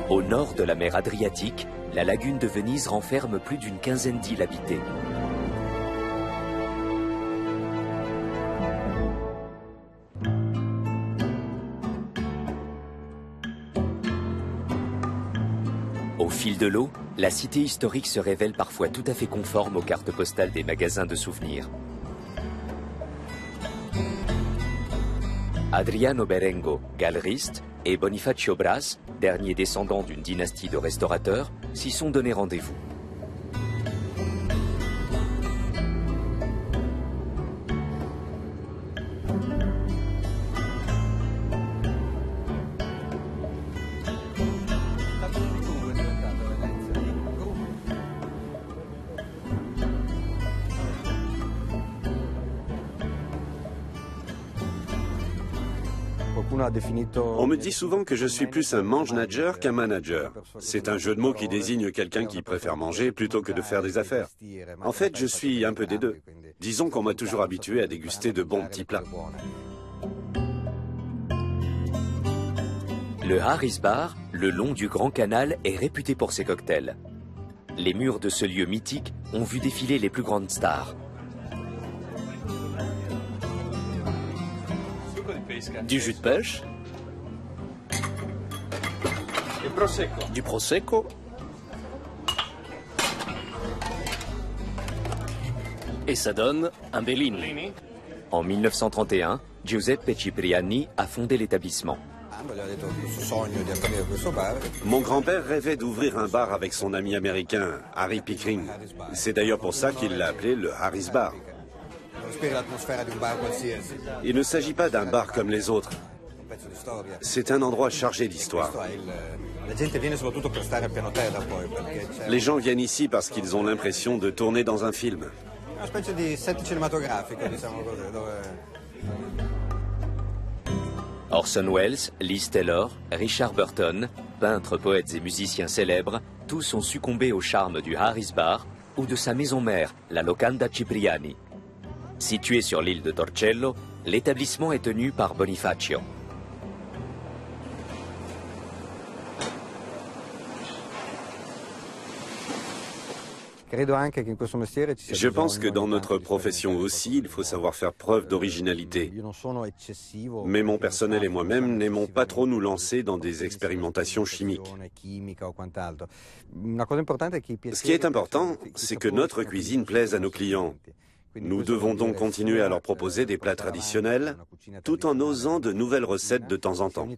Au nord de la mer Adriatique, la lagune de Venise renferme plus d'une quinzaine d'îles habitées. Au fil de l'eau, la cité historique se révèle parfois tout à fait conforme aux cartes postales des magasins de souvenirs. Adriano Berengo, galeriste, et Bonifacio Bras, dernier descendant d'une dynastie de restaurateurs, s'y sont donné rendez-vous. On me dit souvent que je suis plus un mange-nageur qu'un manager. C'est un jeu de mots qui désigne quelqu'un qui préfère manger plutôt que de faire des affaires. En fait, je suis un peu des deux. Disons qu'on m'a toujours habitué à déguster de bons petits plats. Le Harris Bar, le long du Grand Canal, est réputé pour ses cocktails. Les murs de ce lieu mythique ont vu défiler les plus grandes stars. Du jus de pêche, du prosecco et ça donne un Bellini. En 1931, Giuseppe Cipriani a fondé l'établissement. Mon grand-père rêvait d'ouvrir un bar avec son ami américain, Harry Pickering. C'est d'ailleurs pour ça qu'il l'a appelé le Harris Bar. Il ne s'agit pas d'un bar comme les autres. C'est un endroit chargé d'histoire. Les gens viennent ici parce qu'ils ont l'impression de tourner dans un film. Orson Welles, Liz Taylor, Richard Burton, peintres, poètes et musiciens célèbres, tous ont succombé au charme du Harris Bar ou de sa maison mère, la Locanda Cipriani. Situé sur l'île de Torcello, l'établissement est tenu par Bonifacio. Je pense que dans notre profession aussi, il faut savoir faire preuve d'originalité. Mais mon personnel et moi-même n'aimons pas trop nous lancer dans des expérimentations chimiques. Ce qui est important, c'est que notre cuisine plaise à nos clients. Nous devons donc continuer à leur proposer des plats traditionnels, tout en osant de nouvelles recettes de temps en temps.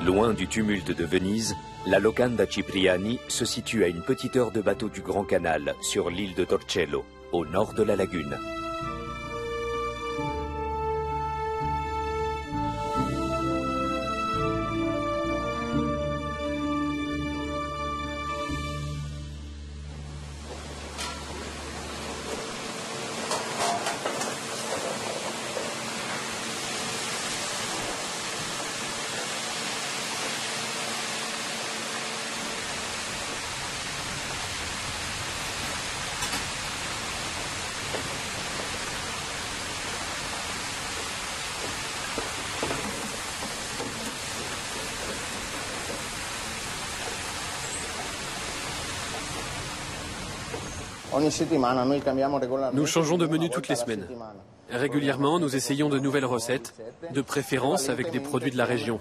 Loin du tumulte de Venise, la Locanda Cipriani se situe à une petite heure de bateau du Grand Canal, sur l'île de Torcello, au nord de la lagune. Nous changeons de menu toutes les semaines. Régulièrement, nous essayons de nouvelles recettes, de préférence avec des produits de la région.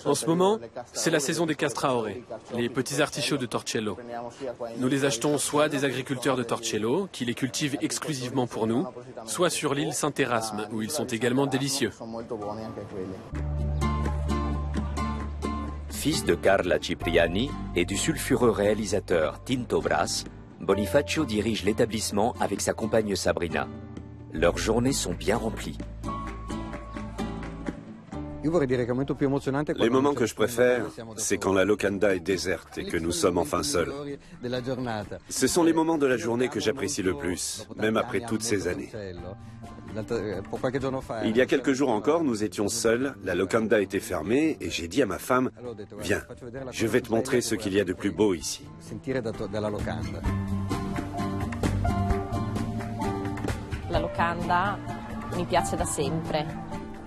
En ce moment, c'est la saison des castraore, les petits artichauts de Torcello. Nous les achetons soit des agriculteurs de Torcello, qui les cultivent exclusivement pour nous, soit sur l'île Saint-Erasme, où ils sont également délicieux. Fils de Carla Cipriani et du sulfureux réalisateur Tinto Brass, Bonifacio dirige l'établissement avec sa compagne Sabrina. Leurs journées sont bien remplies. Les moments que je préfère, c'est quand la locanda est déserte et que nous sommes enfin seuls. Ce sont les moments de la journée que j'apprécie le plus, même après toutes ces années. Il y a quelques jours encore, nous étions seuls, la locanda était fermée et j'ai dit à ma femme, « Viens, je vais te montrer ce qu'il y a de plus beau ici. » La locanda mi piace da sempre.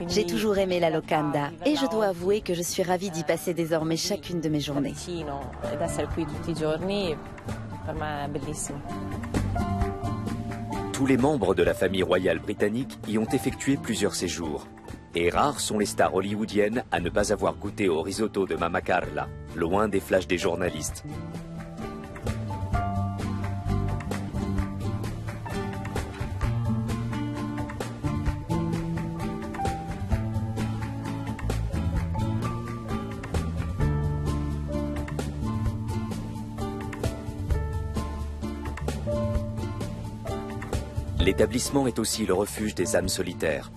J'ai toujours aimé la locanda et je dois avouer que je suis ravie d'y passer désormais chacune de mes journées. Ed essere qui tutti i giorni per me è bellissimo. Tous les membres de la famille royale britannique y ont effectué plusieurs séjours. Et rares sont les stars hollywoodiennes à ne pas avoir goûté au risotto de Mama Carla, loin des flashs des journalistes. L'établissement est aussi le refuge des âmes solitaires.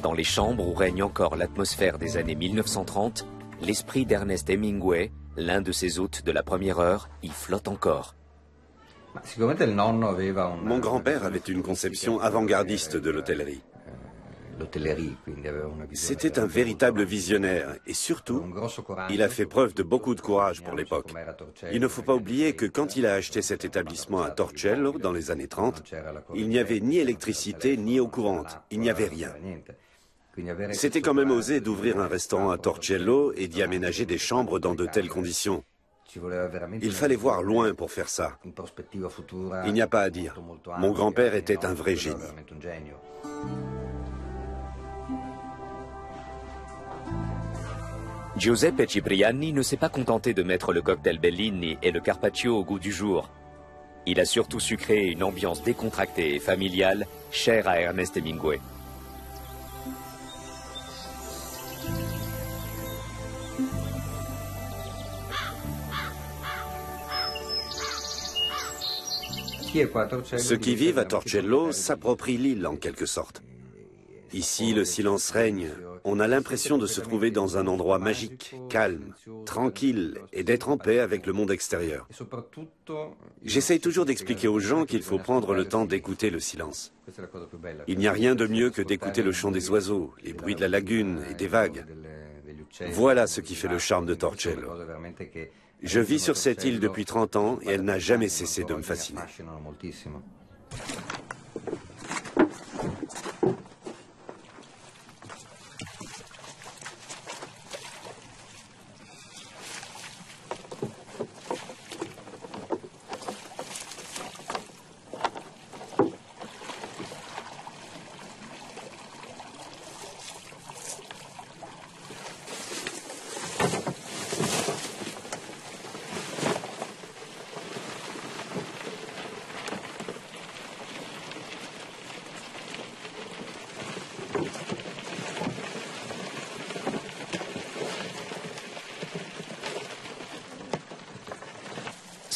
Dans les chambres où règne encore l'atmosphère des années 1930, l'esprit d'Ernest Hemingway, l'un de ses hôtes de la première heure, y flotte encore. Mon grand-père avait une conception avant-gardiste de l'hôtellerie. C'était un véritable visionnaire et surtout, il a fait preuve de beaucoup de courage pour l'époque. Il ne faut pas oublier que quand il a acheté cet établissement à Torcello dans les années 30, il n'y avait ni électricité ni eau courante, il n'y avait rien. C'était quand même osé d'ouvrir un restaurant à Torcello et d'y aménager des chambres dans de telles conditions. Il fallait voir loin pour faire ça. Il n'y a pas à dire. Mon grand-père était un vrai génie. Giuseppe Cipriani ne s'est pas contenté de mettre le cocktail Bellini et le carpaccio au goût du jour. Il a surtout su créer une ambiance décontractée et familiale, chère à Ernest Hemingway. Ceux qui vivent à Torcello s'approprient l'île en quelque sorte. Ici, le silence règne. On a l'impression de se trouver dans un endroit magique, calme, tranquille et d'être en paix avec le monde extérieur. J'essaye toujours d'expliquer aux gens qu'il faut prendre le temps d'écouter le silence. Il n'y a rien de mieux que d'écouter le chant des oiseaux, les bruits de la lagune et des vagues. Voilà ce qui fait le charme de Torcello. Je vis sur cette île depuis 30 ans et elle n'a jamais cessé de me fasciner.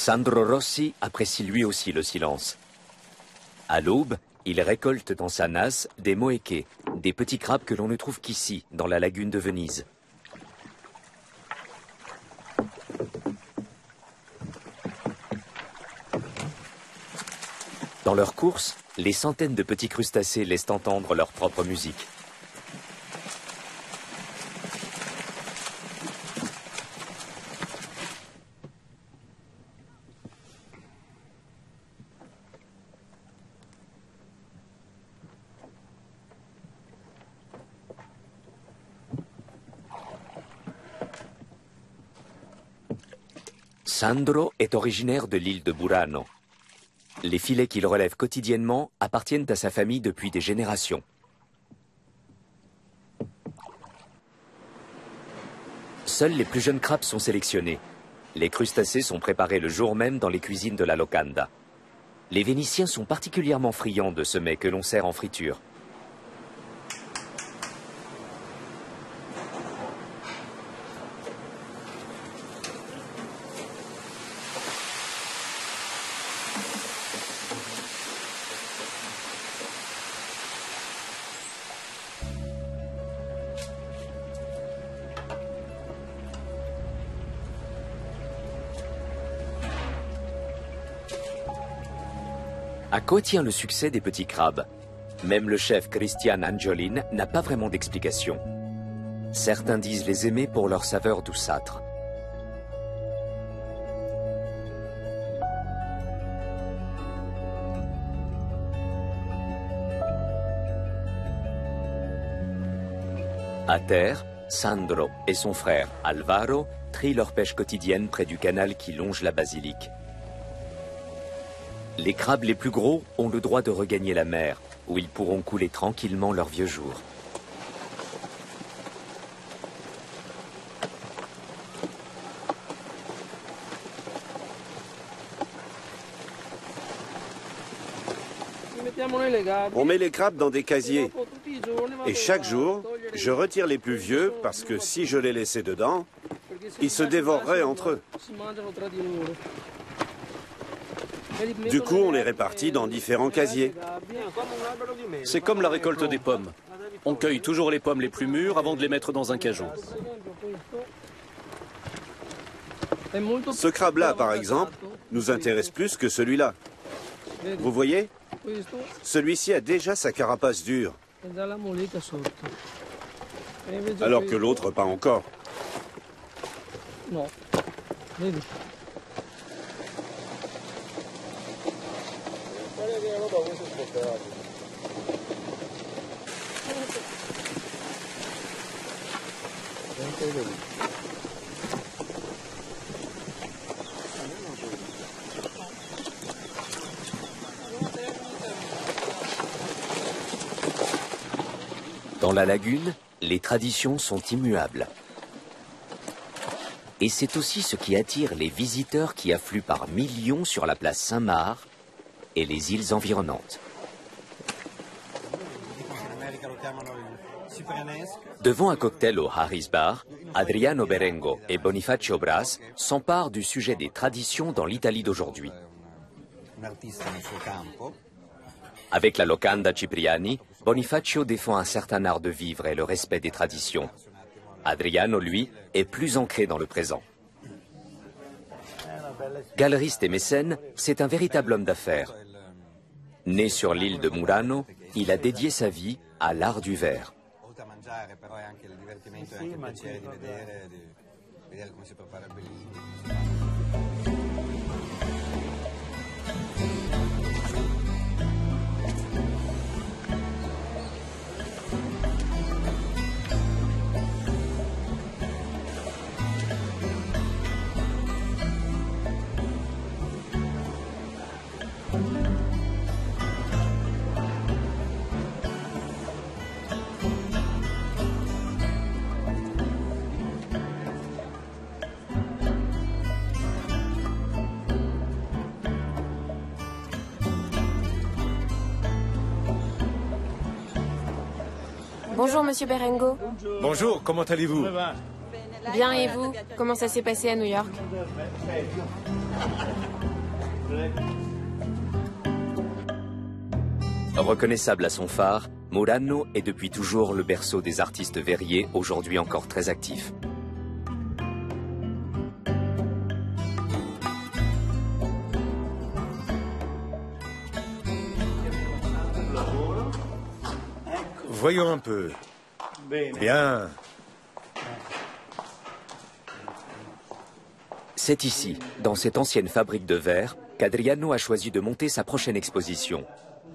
Sandro Rossi apprécie lui aussi le silence. À l'aube, il récolte dans sa nasse des moékés, des petits crabes que l'on ne trouve qu'ici, dans la lagune de Venise. Dans leur course, les centaines de petits crustacés laissent entendre leur propre musique. Sandro est originaire de l'île de Burano. Les filets qu'il relève quotidiennement appartiennent à sa famille depuis des générations. Seuls les plus jeunes crabes sont sélectionnés. Les crustacés sont préparés le jour même dans les cuisines de la locanda. Les Vénitiens sont particulièrement friands de ce mets que l'on sert en friture. À quoi tient le succès des petits crabes? Même le chef Christian Angiolin n'a pas vraiment d'explication. Certains disent les aimer pour leur saveur douceâtre. À terre, Sandro et son frère Alvaro trient leur pêche quotidienne près du canal qui longe la basilique. Les crabes les plus gros ont le droit de regagner la mer, où ils pourront couler tranquillement leurs vieux jours. On met les crabes dans des casiers. Et chaque jour, je retire les plus vieux parce que si je les laissais dedans, ils se dévoreraient entre eux. Du coup, on les répartit dans différents casiers. C'est comme la récolte des pommes. On cueille toujours les pommes les plus mûres avant de les mettre dans un cajou. Ce crabe-là, par exemple, nous intéresse plus que celui-là. Vous voyez? Celui-ci a déjà sa carapace dure, alors que l'autre pas encore. Dans la lagune, les traditions sont immuables. Et c'est aussi ce qui attire les visiteurs qui affluent par millions sur la place Saint-Marc et les îles environnantes. Devant un cocktail au Harris Bar, Adriano Berengo et Bonifacio Bras s'emparent du sujet des traditions dans l'Italie d'aujourd'hui. Avec la locanda Cipriani, Bonifacio défend un certain art de vivre et le respect des traditions. Adriano, lui, est plus ancré dans le présent. Galeriste et mécène, c'est un véritable homme d'affaires. Né sur l'île de Murano, il a dédié sa vie à l'art du verre. Bonjour, Monsieur Berengo. Bonjour, comment allez-vous? Bien, et vous? Comment ça s'est passé à New York? Reconnaissable à son phare, Murano est depuis toujours le berceau des artistes verriers, aujourd'hui encore très actifs. Voyons un peu. Bien. C'est ici, dans cette ancienne fabrique de verre, qu'Adriano a choisi de monter sa prochaine exposition.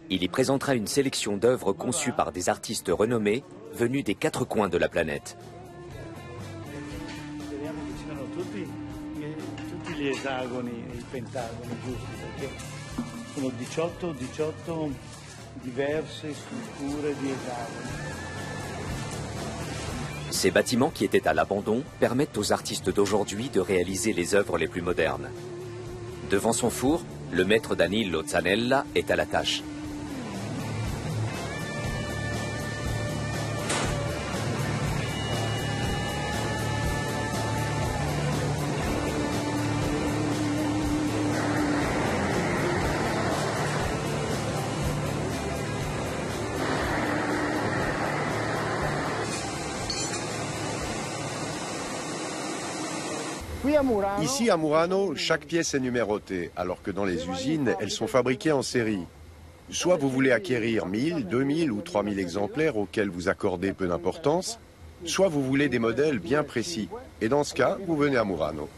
Il y présentera une sélection d'œuvres conçues par des artistes renommés venus des 4 coins de la planète. Ces bâtiments qui étaient à l'abandon permettent aux artistes d'aujourd'hui de réaliser les œuvres les plus modernes. Devant son four, le maître Danilo Zanella est à la tâche. Ici, à Murano, chaque pièce est numérotée, alors que dans les usines, elles sont fabriquées en série. Soit vous voulez acquérir 1000, 2000 ou 3000 exemplaires auxquels vous accordez peu d'importance, soit vous voulez des modèles bien précis. Et dans ce cas, vous venez à Murano.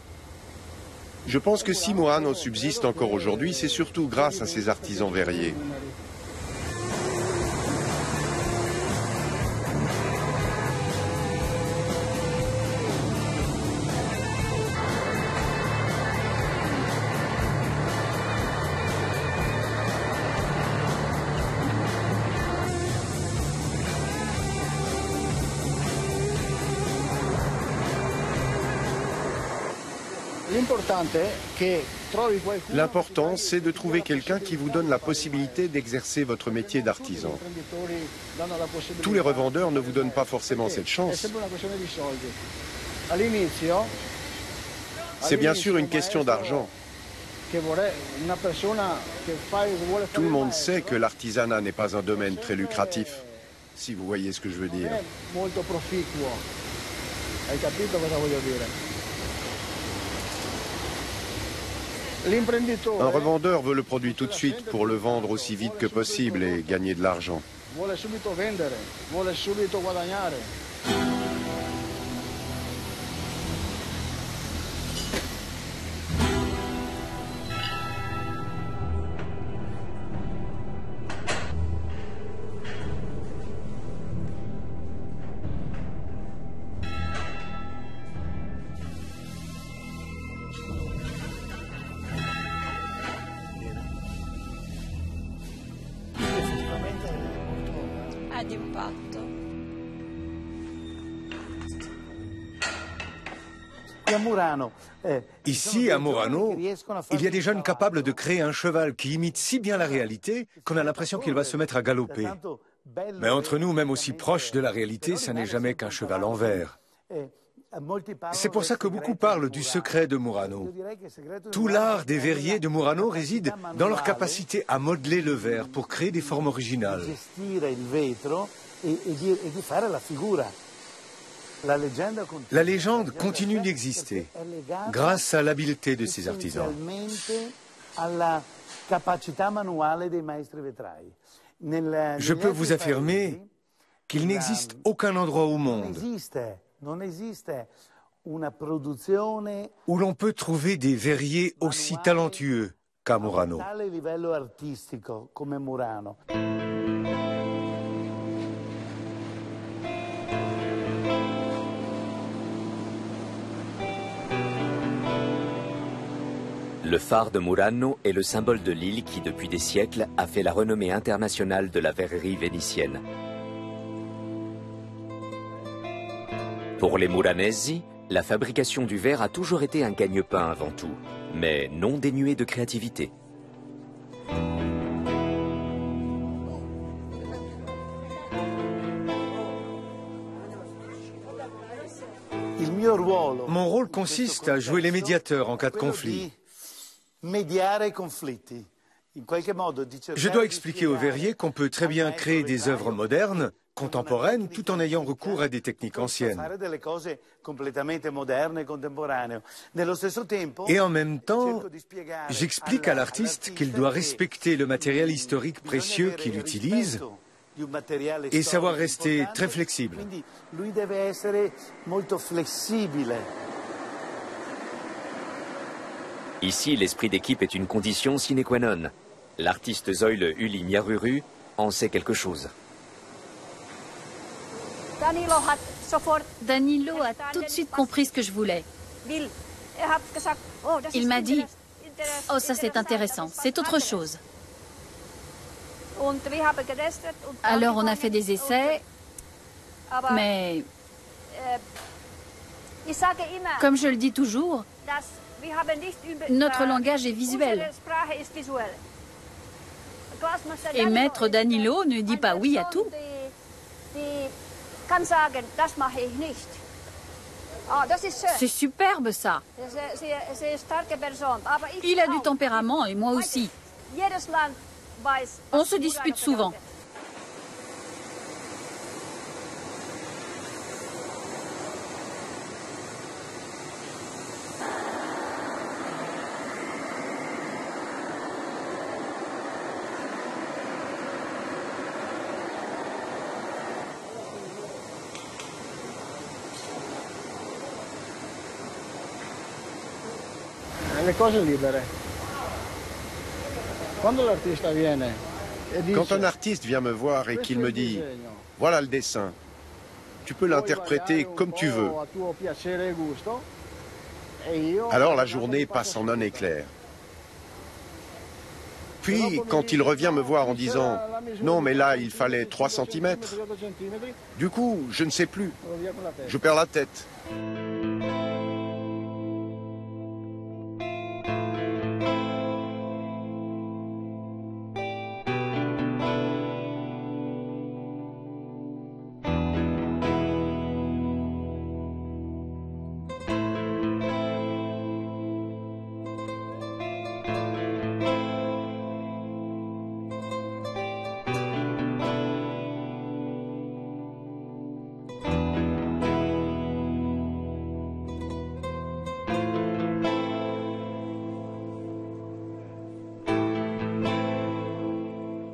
Je pense que si Murano subsiste encore aujourd'hui, c'est surtout grâce à ses artisans verriers. L'important, c'est de trouver quelqu'un qui vous donne la possibilité d'exercer votre métier d'artisan. Tous les revendeurs ne vous donnent pas forcément cette chance. C'est bien sûr une question d'argent. Tout le monde sait que l'artisanat n'est pas un domaine très lucratif, si vous voyez ce que je veux dire. Un revendeur veut le produit tout de suite pour le vendre aussi vite que possible et gagner de l'argent. Ici, à Murano, il y a des jeunes capables de créer un cheval qui imite si bien la réalité qu'on a l'impression qu'il va se mettre à galoper. Mais entre nous, même aussi proche de la réalité, ça n'est jamais qu'un cheval en verre. C'est pour ça que beaucoup parlent du secret de Murano. Tout l'art des verriers de Murano réside dans leur capacité à modeler le verre pour créer des formes originales. La légende continue d'exister grâce à l'habileté de ces artisans. Je peux vous affirmer qu'il n'existe aucun endroit au monde où l'on peut trouver des verriers aussi talentueux qu'à Murano. Le phare de Murano est le symbole de l'île qui, depuis des siècles, a fait la renommée internationale de la verrerie vénitienne. Pour les Muranesi, la fabrication du verre a toujours été un gagne-pain avant tout, mais non dénué de créativité. Mon rôle consiste à jouer les médiateurs en cas de conflit. Je dois expliquer aux verriers qu'on peut très bien créer des œuvres modernes, contemporaines, tout en ayant recours à des techniques anciennes. Et en même temps, j'explique à l'artiste qu'il doit respecter le matériel historique précieux qu'il utilise et savoir rester très flexible. Ici, l'esprit d'équipe est une condition sine qua non. L'artiste Zoile Uli Nyaruru en sait quelque chose. Danilo a tout de suite compris ce que je voulais. Il m'a dit « Oh, ça c'est intéressant, c'est autre chose ». Alors on a fait des essais, mais comme je le dis toujours, notre langage est visuel. Et maître Danilo ne dit pas oui à tout. C'est superbe ça. Il a du tempérament et moi aussi. On se dispute souvent. Quand un artiste vient me voir et qu'il me dit « Voilà le dessin, tu peux l'interpréter comme tu veux », alors la journée passe en un éclair. Puis, quand il revient me voir en disant « Non, mais là, il fallait 3 cm », du coup, je ne sais plus. Je perds la tête.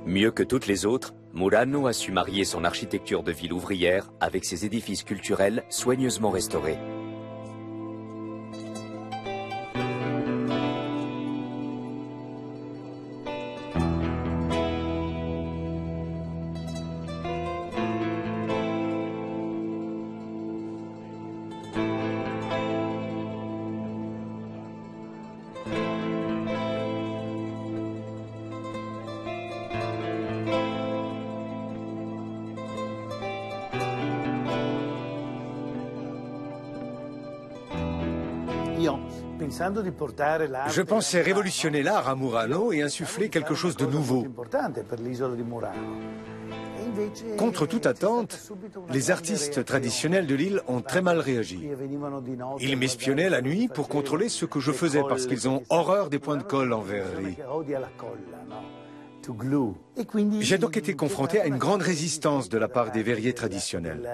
Mieux que toutes les autres, Murano a su marier son architecture de ville ouvrière avec ses édifices culturels soigneusement restaurés. Je pensais révolutionner l'art à Murano et insuffler quelque chose de nouveau. Contre toute attente, les artistes traditionnels de l'île ont très mal réagi. Ils m'espionnaient la nuit pour contrôler ce que je faisais parce qu'ils ont horreur des points de colle en verrerie. J'ai donc été confronté à une grande résistance de la part des verriers traditionnels.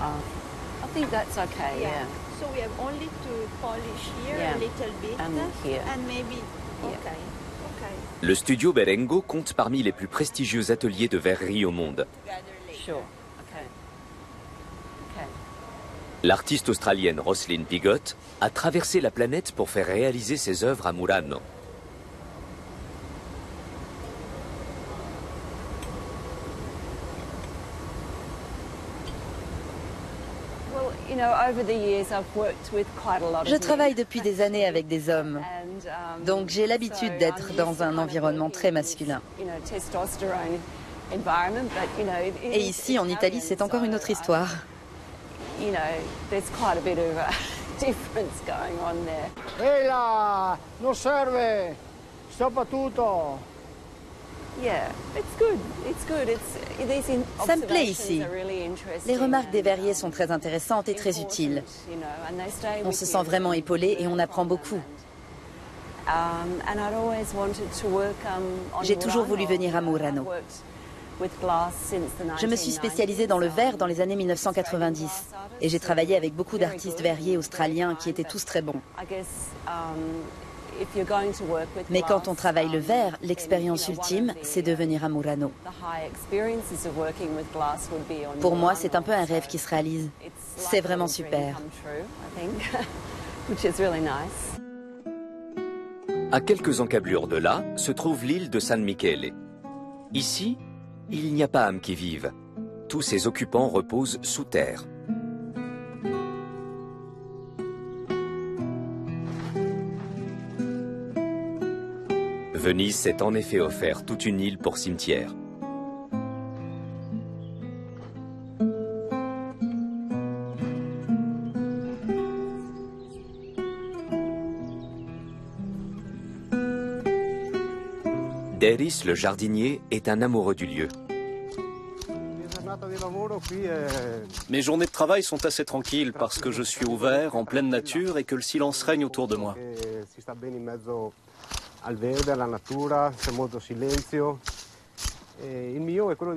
I think that's okay, yeah. So we have only to polish here Yeah. a little bit And here. and maybe Yeah. okay. Okay. Le studio Berengo compte parmi les plus prestigieux ateliers de verrerie au monde. Sure. Okay. Okay. L'artiste australienne Roslyn Piggott a traversé la planète pour faire réaliser ses œuvres à Murano. Je travaille depuis des années avec des hommes, donc j'ai l'habitude d'être dans un environnement très masculin. Et ici, en Italie, c'est encore une autre histoire. Ehi là, non serve, stoppa tutto. Ça me plaît ici. Les remarques des verriers sont très intéressantes et très utiles. On se sent vraiment épaulé et on apprend beaucoup. J'ai toujours voulu venir à Murano. Je me suis spécialisée dans le verre dans les années 1990 et j'ai travaillé avec beaucoup d'artistes verriers australiens qui étaient tous très bons. Mais quand on travaille le verre, l'expérience ultime, c'est de venir à Murano. Pour moi, c'est un peu un rêve qui se réalise. C'est vraiment super. À quelques encablures de là, se trouve l'île de San Michele. Ici, il n'y a pas âme qui vive. Tous ses occupants reposent sous terre. Venise s'est en effet offert toute une île pour cimetière. Deris, le jardinier, est un amoureux du lieu. Mes journées de travail sont assez tranquilles parce que je suis ouvert, en pleine nature et que le silence règne autour de moi.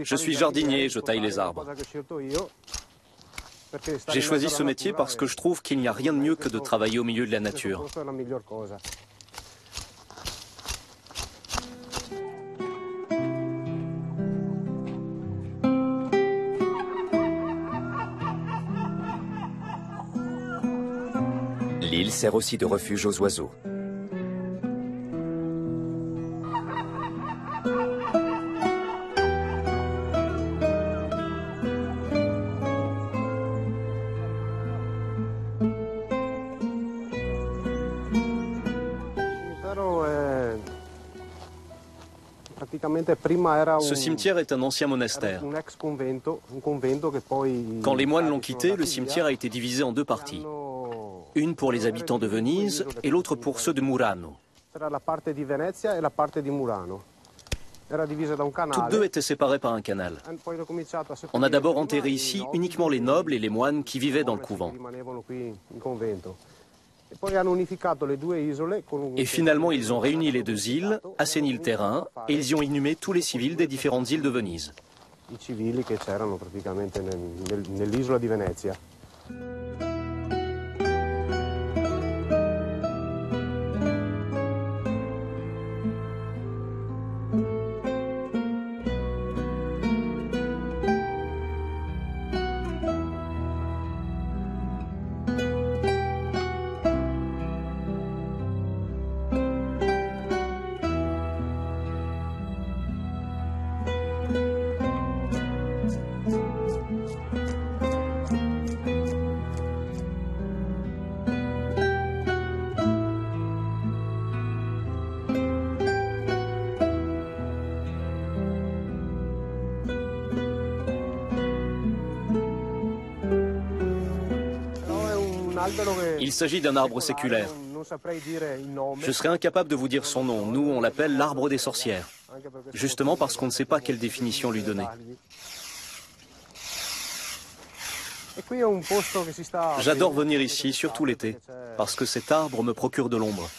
Je suis jardinier, je taille les arbres. J'ai choisi ce métier parce que je trouve qu'il n'y a rien de mieux que de travailler au milieu de la nature. L'île sert aussi de refuge aux oiseaux. Ce cimetière est un ancien monastère. Quand les moines l'ont quitté, le cimetière a été divisé en deux parties. Une pour les habitants de Venise et l'autre pour ceux de Murano. Toutes deux étaient séparées par un canal. On a d'abord enterré ici uniquement les nobles et les moines qui vivaient dans le couvent. Et finalement, ils ont réuni les deux îles, assaini le terrain, et ils y ont inhumé tous les civils des différentes îles de Venise. Il s'agit d'un arbre séculaire. Je serais incapable de vous dire son nom. Nous, on l'appelle l'arbre des sorcières. Justement parce qu'on ne sait pas quelle définition lui donner. J'adore venir ici, surtout l'été, parce que cet arbre me procure de l'ombre.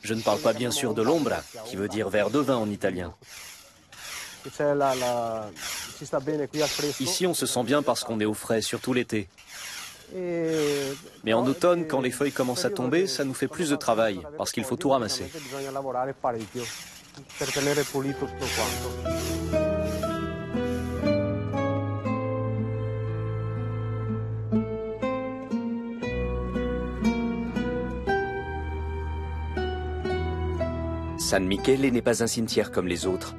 Je ne parle pas bien sûr de l'ombra, qui veut dire verre de vin en italien. Ici, on se sent bien parce qu'on est au frais, surtout l'été. Mais en automne, quand les feuilles commencent à tomber, ça nous fait plus de travail, parce qu'il faut tout ramasser. San Michele n'est pas un cimetière comme les autres.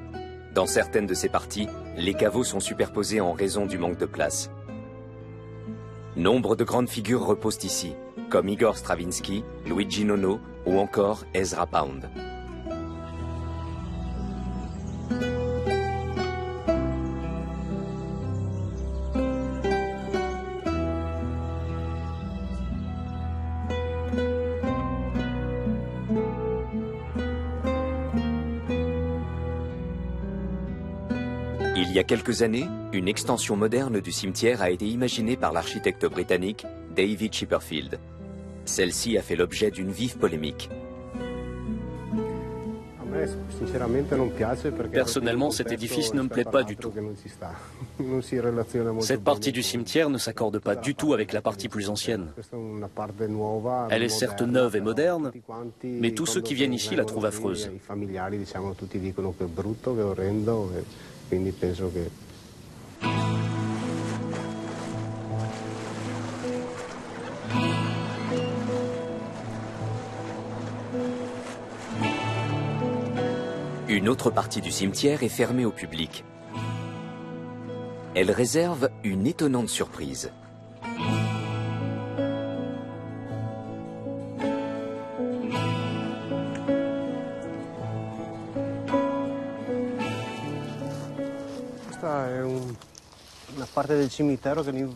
Dans certaines de ses parties, les caveaux sont superposés en raison du manque de place. Nombre de grandes figures reposent ici, comme Igor Stravinsky, Luigi Nono ou encore Ezra Pound. Il y a quelques années, une extension moderne du cimetière a été imaginée par l'architecte britannique David Chipperfield. Celle-ci a fait l'objet d'une vive polémique. Personnellement, cet édifice ne me plaît pas du tout. Cette partie du cimetière ne s'accorde pas du tout avec la partie plus ancienne. Elle est certes neuve et moderne, mais tous ceux qui viennent ici la trouvent affreuse. Une autre partie du cimetière est fermée au public. Elle réserve une étonnante surprise.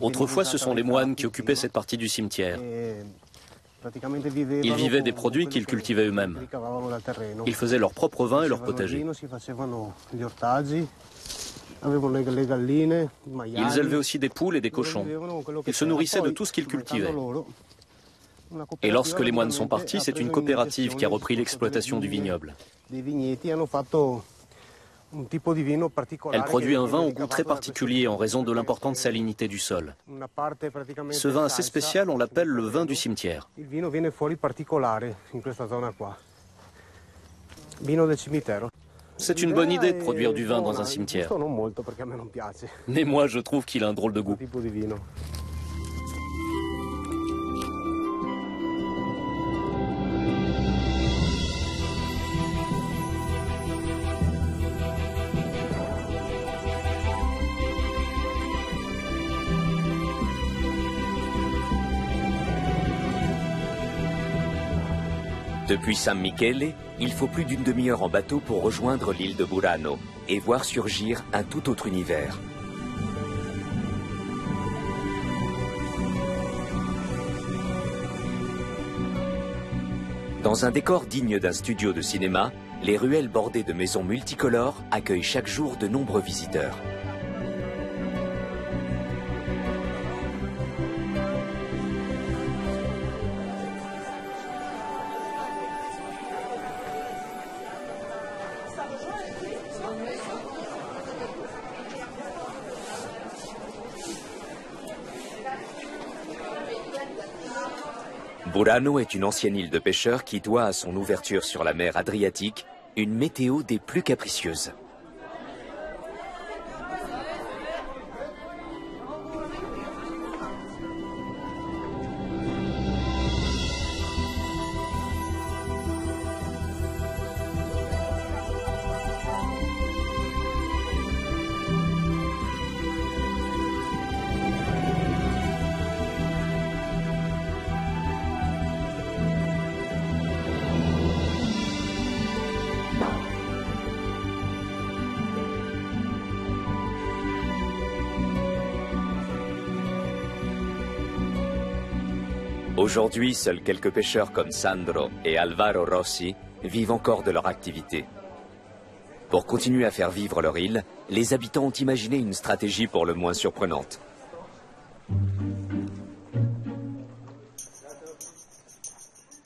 Autrefois, ce sont les moines qui occupaient cette partie du cimetière. Ils vivaient des produits qu'ils cultivaient eux-mêmes. Ils faisaient leur propre vin et leur potager. Ils élevaient aussi des poules et des cochons. Ils se nourrissaient de tout ce qu'ils cultivaient. Et lorsque les moines sont partis, c'est une coopérative qui a repris l'exploitation du vignoble. Elle produit un vin au goût très particulier en raison de l'importante salinité du sol. Ce vin assez spécial, on l'appelle le vin du cimetière. C'est une bonne idée de produire du vin dans un cimetière. Mais moi, je trouve qu'il a un drôle de goût. Depuis San Michele, il faut plus d'une demi-heure en bateau pour rejoindre l'île de Burano et voir surgir un tout autre univers. Dans un décor digne d'un studio de cinéma, les ruelles bordées de maisons multicolores accueillent chaque jour de nombreux visiteurs. Burano est une ancienne île de pêcheurs qui doit à son ouverture sur la mer Adriatique une météo des plus capricieuses. Aujourd'hui, seuls quelques pêcheurs comme Sandro et Alvaro Rossi vivent encore de leur activité. Pour continuer à faire vivre leur île, les habitants ont imaginé une stratégie pour le moins surprenante.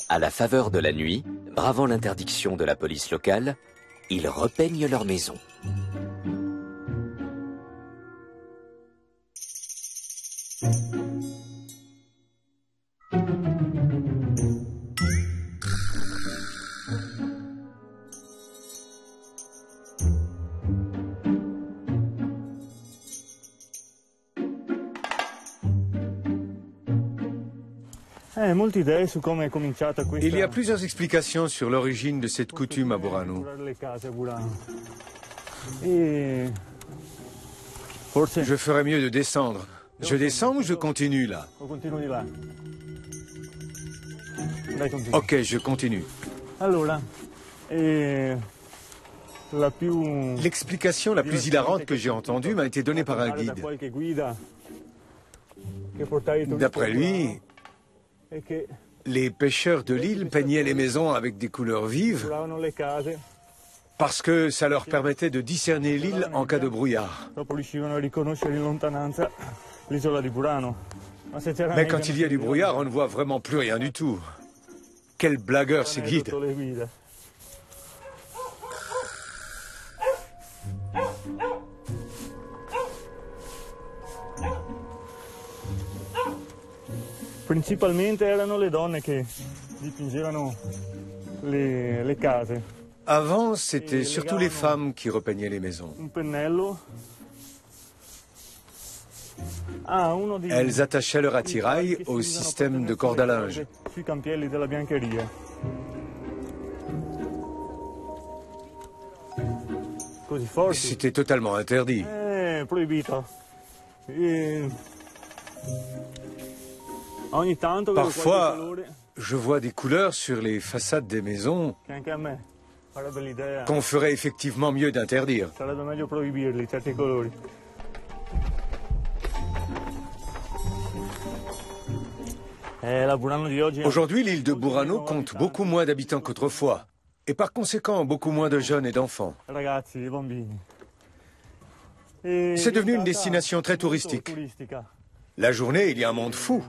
À la faveur de la nuit, bravant l'interdiction de la police locale, ils repeignent leur maison. Il y a plusieurs explications sur l'origine de cette coutume à Burano. Je ferais mieux de descendre. Je descends ou je continue là? Ok, je continue. L'explication la plus hilarante que j'ai entendue m'a été donnée par un guide. D'après lui, les pêcheurs de l'île peignaient les maisons avec des couleurs vives parce que ça leur permettait de discerner l'île en cas de brouillard. Mais quand il y a du brouillard, on ne voit vraiment plus rien du tout. Quel blagueur ces guides! Avant, c'était surtout les femmes qui repeignaient les maisons. Elles attachaient leur attirail au système de corde à linge. C'était totalement interdit. Parfois, je vois des couleurs sur les façades des maisons qu'on ferait effectivement mieux d'interdire. Aujourd'hui, l'île de Burano compte beaucoup moins d'habitants qu'autrefois, et par conséquent beaucoup moins de jeunes et d'enfants. C'est devenu une destination très touristique. La journée, il y a un monde fou.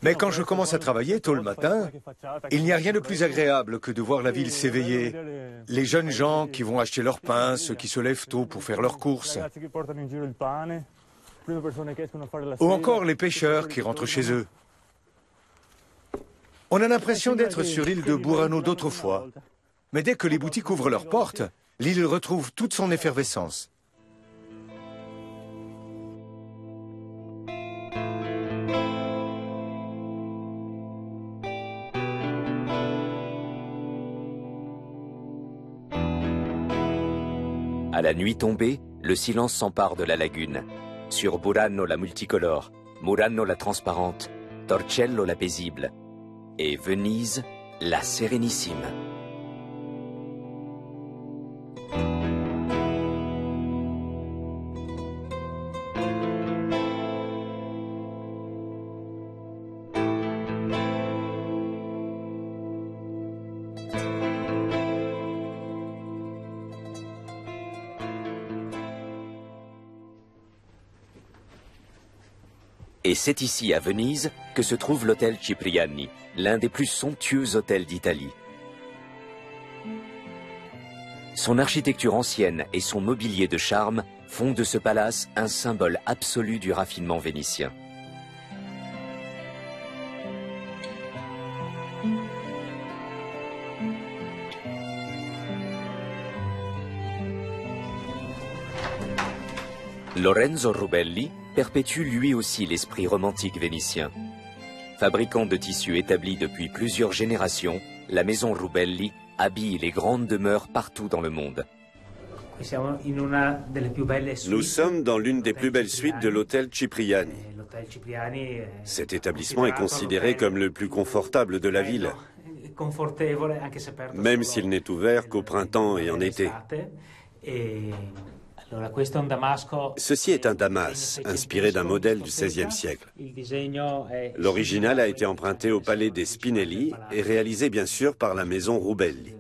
Mais quand je commence à travailler tôt le matin, il n'y a rien de plus agréable que de voir la ville s'éveiller. Les jeunes gens qui vont acheter leur pain, ceux qui se lèvent tôt pour faire leurs courses. Ou encore les pêcheurs qui rentrent chez eux. On a l'impression d'être sur l'île de Burano d'autrefois. Mais dès que les boutiques ouvrent leurs portes, l'île retrouve toute son effervescence. À la nuit tombée, le silence s'empare de la lagune. Sur Burano la multicolore, Murano la transparente, Torcello la paisible et Venise la sérénissime. Et c'est ici, à Venise, que se trouve l'hôtel Cipriani, l'un des plus somptueux hôtels d'Italie. Son architecture ancienne et son mobilier de charme font de ce palace un symbole absolu du raffinement vénitien. Lorenzo Rubelli perpétue lui aussi l'esprit romantique vénitien. Fabricant de tissus établi depuis plusieurs générations, la maison Rubelli habille les grandes demeures partout dans le monde. Nous sommes dans l'une des plus belles suites de l'hôtel Cipriani. Cet établissement est considéré comme le plus confortable de la ville, même s'il n'est ouvert qu'au printemps et en été. Ceci est un damas, inspiré d'un modèle du XVIe siècle. L'original a été emprunté au palais des Spinelli et réalisé bien sûr par la maison Rubelli.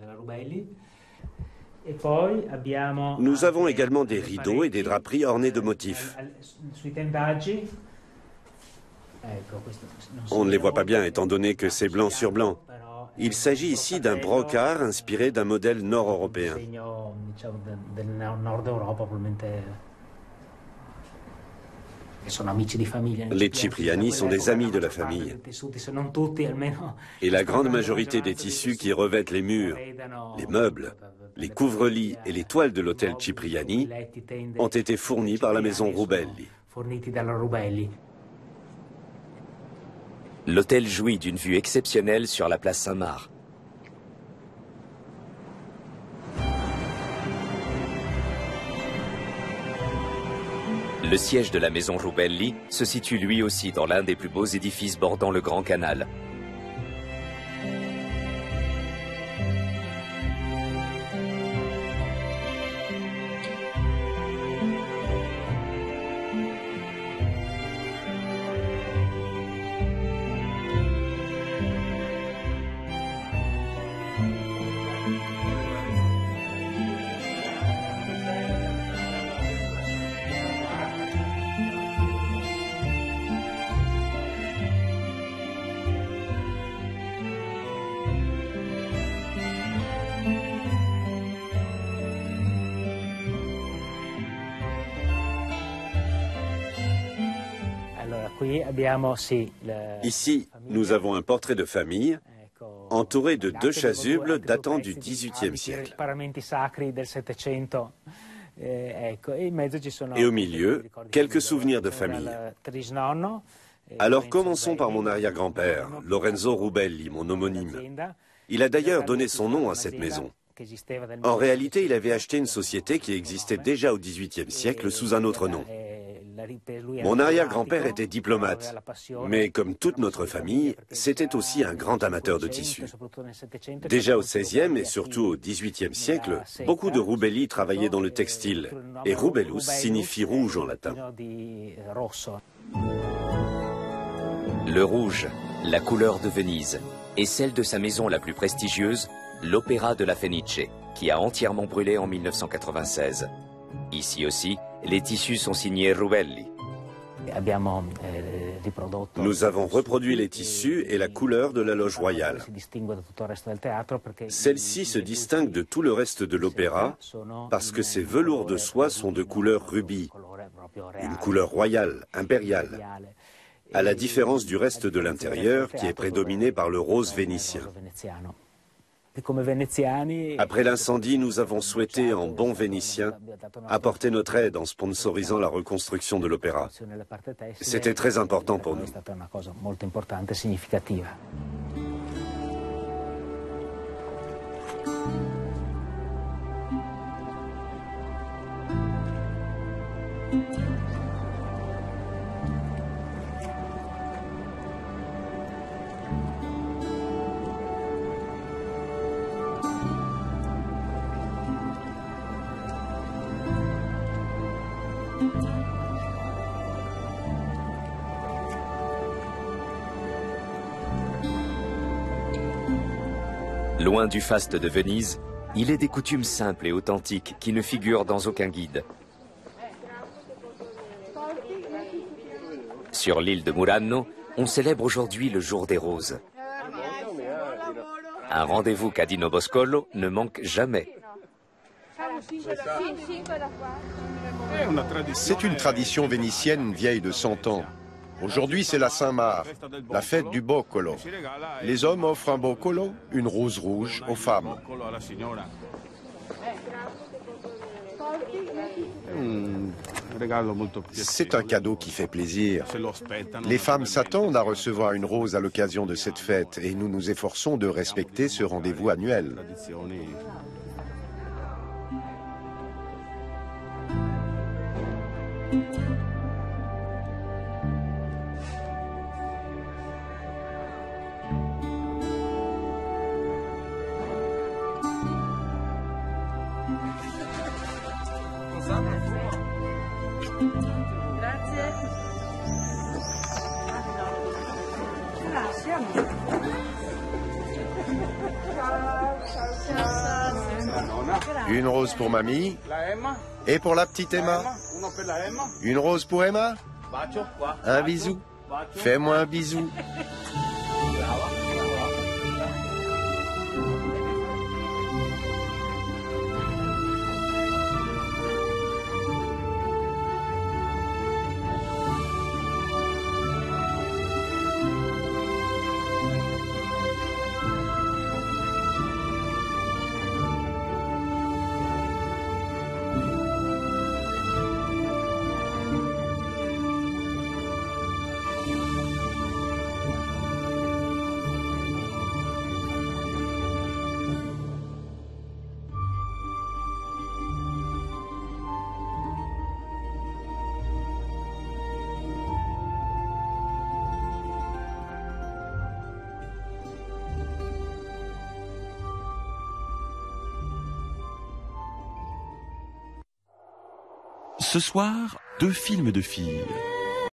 Nous avons également des rideaux et des draperies ornées de motifs. On ne les voit pas bien étant donné que c'est blanc sur blanc. Il s'agit ici d'un brocart inspiré d'un modèle nord-européen. Les Cipriani sont des amis de la famille. Et la grande majorité des tissus qui revêtent les murs, les meubles, les couvre-lits et les toiles de l'hôtel Cipriani ont été fournis par la maison Rubelli. L'hôtel jouit d'une vue exceptionnelle sur la place Saint-Marc. Le siège de la maison Rubelli se situe lui aussi dans l'un des plus beaux édifices bordant le Grand Canal. Ici, nous avons un portrait de famille entouré de deux chasubles datant du XVIIIe siècle. Et au milieu, quelques souvenirs de famille. Alors commençons par mon arrière-grand-père, Lorenzo Rubelli, mon homonyme. Il a d'ailleurs donné son nom à cette maison. En réalité, il avait acheté une société qui existait déjà au XVIIIe siècle sous un autre nom. Mon arrière-grand-père était diplomate, mais comme toute notre famille, c'était aussi un grand amateur de tissus. Déjà au XVIe et surtout au XVIIIe siècle, beaucoup de Rubelli travaillaient dans le textile, et Rubellus signifie rouge en latin. Le rouge, la couleur de Venise, est celle de sa maison la plus prestigieuse, l'Opéra de la Fenice, qui a entièrement brûlé en 1996. Ici aussi, les tissus sont signés Rubelli. Nous avons reproduit les tissus et la couleur de la loge royale. Celle-ci se distingue de tout le reste de l'opéra parce que ses velours de soie sont de couleur rubis, une couleur royale, impériale, à la différence du reste de l'intérieur qui est prédominé par le rose vénitien. Après l'incendie, nous avons souhaité, en bon vénitien, apporter notre aide en sponsorisant la reconstruction de l'opéra. C'était très important pour nous. Loin du faste de Venise, il est des coutumes simples et authentiques qui ne figurent dans aucun guide. Sur l'île de Murano, on célèbre aujourd'hui le jour des roses. Un rendez-vous qu'a dit Boscolo ne manque jamais. C'est une tradition vénitienne vieille de 100 ans. Aujourd'hui, c'est la Saint-Marc, la fête du boccolo. Les hommes offrent un boccolo, une rose rouge, aux femmes. C'est un cadeau qui fait plaisir. Les femmes s'attendent à recevoir une rose à l'occasion de cette fête et nous nous efforçons de respecter ce rendez-vous annuel. Une rose pour mamie et pour la petite Emma. Une rose pour Emma. Un bisou. Fais-moi un bisou. Ce soir, 2 films de filles.